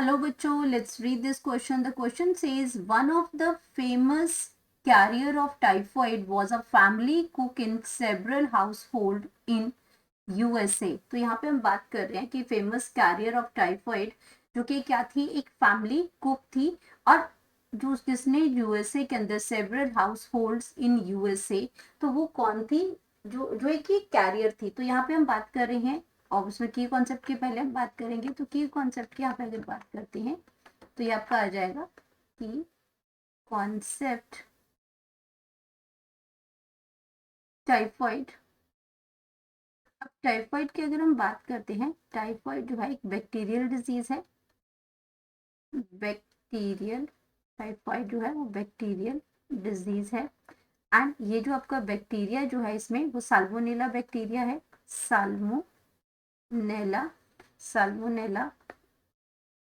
Hello, bachcho. Let's read this question. The question says, one of the famous carrier of typhoid was a family cook in several household in USA. तो यहाँ पे हम बात कर रहे हैं कि फेमस कैरियर ऑफ टाइफॉइड जो कि क्या थी, एक फैमिली कुक थी और जो जिसने यूएसए के अंदर several house holds in USA, तो वो कौन थी, जो जो एक कैरियर थी। तो यहाँ पे हम बात कर रहे हैं, और उसमें की कॉन्सेप्ट की पहले हम बात करेंगे। तो की कॉन्सेप्ट की यहाँ पे अगर बात करते हैं तो ये आपका आ जाएगा की कॉन्सेप्ट टाइफॉइड। अब टाइफॉइड की अगर हम बात करते हैं, टाइफॉइड जो है एक बैक्टीरियल डिजीज है। बैक्टीरियल टाइफॉइड जो है वो बैक्टीरियल डिजीज है। एंड ये जो आपका बैक्टीरिया जो है इसमें वो साल्मोनेला बैक्टीरिया है। साल्मोनेला साल्मोनेला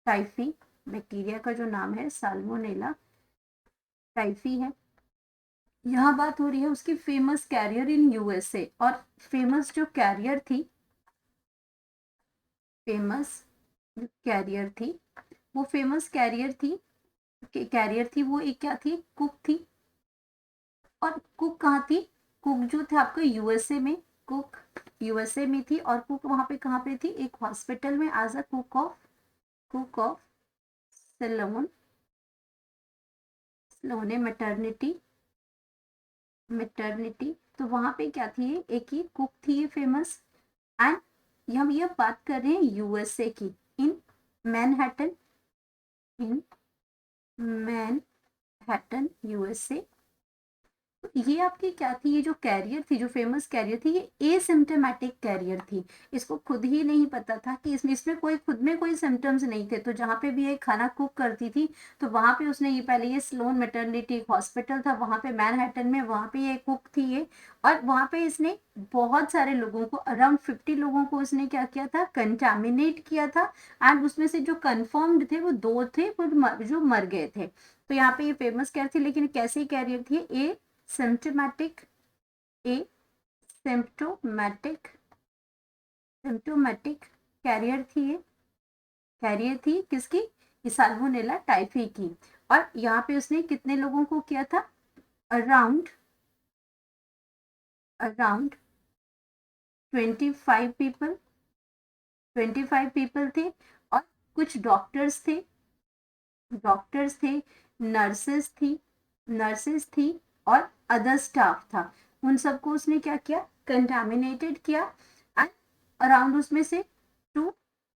टाइफी बैक्टीरिया का जो नाम है साल्मोनेला टाइफी है। यहाँ बात हो रही है उसकी फेमस कैरियर इन यूएसए, और फेमस जो कैरियर थी, फेमस कैरियर थी, वो फेमस कैरियर थी वो एक क्या थी, कुक थी। और कुक कहाँ थी, कुक जो थे आपको यूएसए में, कुक यूएसए में थी। और कुक वहां पे कहाँ पे थी, एक हॉस्पिटल में as a cook of Sloane maternity. तो वहां पे क्या थी, एक ही कुक थी ये फेमस। एंड हम ये बात कर रहे हैं यूएसए की, इन मैनहट्टन इन मैनहट्टन यूएसए। ये आपकी क्या थी, ये जो कैरियर थी, जो फेमस कैरियर थी, ये एसिम्टोमेटिक कैरियर थी। इसको खुद ही नहीं पता था कि इसमें कोई खुद में कोई सिम्टम्स नहीं थे। तो जहाँ पे भी ये खाना कुक करती थी तो वहां पे उसने ये पहले, ये स्लोन मैटरनिटी हॉस्पिटल था वहां पे मैनहट्टन में, वहां पे ये कुक थी ये। और वहां पे इसने बहुत सारे लोगों को, अराउंड 50 लोगों को उसने क्या किया था, कंटामिनेट किया था। एंड उसमें से जो कंफर्म्ड थे वो 2 थे, वो जो मर गए थे। तो यहाँ पे ये फेमस कैरियर थी, लेकिन कैसी कैरियर थी, सिम्टोमेटिक सिम्टोमेटिक सिम्टोमेटिक कैरियर थी किसकी, साल्मोनेला टाइफी की। और यहाँ पे उसने कितने लोगों को किया था, अराउंड अराउंड 25 पीपल 25 पीपल थे। और कुछ डॉक्टर्स थे, नर्सेस थी और अदर स्टाफ था। उन सबको उसने क्या किया, कंटामिनेटेड किया। एंड अराउंड उसमें से 2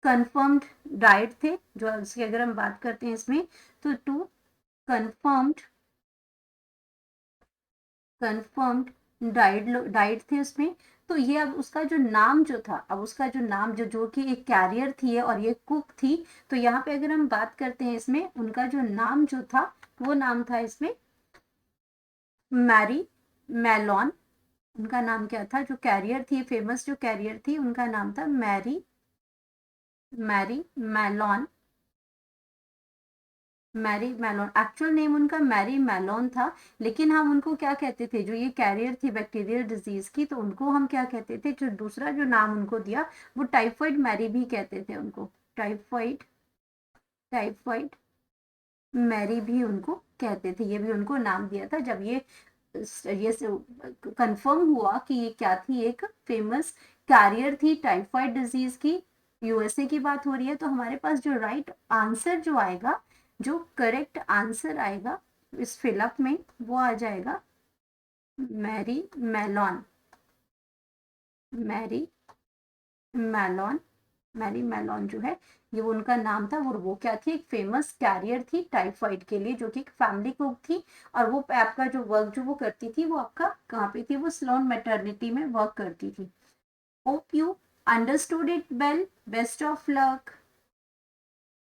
कंफर्म्ड डाइट थे, जो उसकी अगर हम बात करते हैं इसमें, तो 2 कंफर्म्ड कंफर्म्ड डाइट थे उसमें। तो ये अब उसका जो नाम जो था, अब उसका जो नाम जो कि एक कैरियर थी और ये कुक थी। तो यहाँ पे अगर हम बात करते हैं इसमें, उनका जो नाम जो था, वो नाम था इसमें मैरी मैलॉन। उनका नाम क्या था, जो कैरियर थी, फेमस जो कैरियर थी, उनका नाम था मैरी मैलॉन। एक्चुअल नेम उनका मैरी मैलोन था। लेकिन हम उनको क्या कहते थे, जो ये कैरियर थी बैक्टीरियल डिजीज की, तो उनको हम क्या कहते थे, जो दूसरा जो नाम उनको दिया वो टाइफॉइड मैरी भी कहते थे उनको। टाइफॉइड टाइफॉइड मैरी भी उनको कहते थे। ये भी उनको नाम दिया था जब ये कंफर्म हुआ कि ये क्या थी, एक फेमस कैरियर थी टाइफॉइड डिजीज की। यूएसए की बात हो रही है, तो हमारे पास जो राइट आंसर जो आएगा, जो करेक्ट आंसर आएगा इस फिलअप में, वो आ जाएगा मैरी मैलॉन। मैरी मैलॉन मैरी मैलॉन जो है, ये वो उनका नाम था। वो क्या थी, एक फेमस कैरियर थी टाइफाइड के लिए, जो कि एक फैमिली कुक थी। और वो आपका जो वर्क जो वो करती थी, वो आपका कहाँ पे थी, वो स्लोन मैटरनिटी में वर्क करती थी। Hope you understood it well. Best of luck.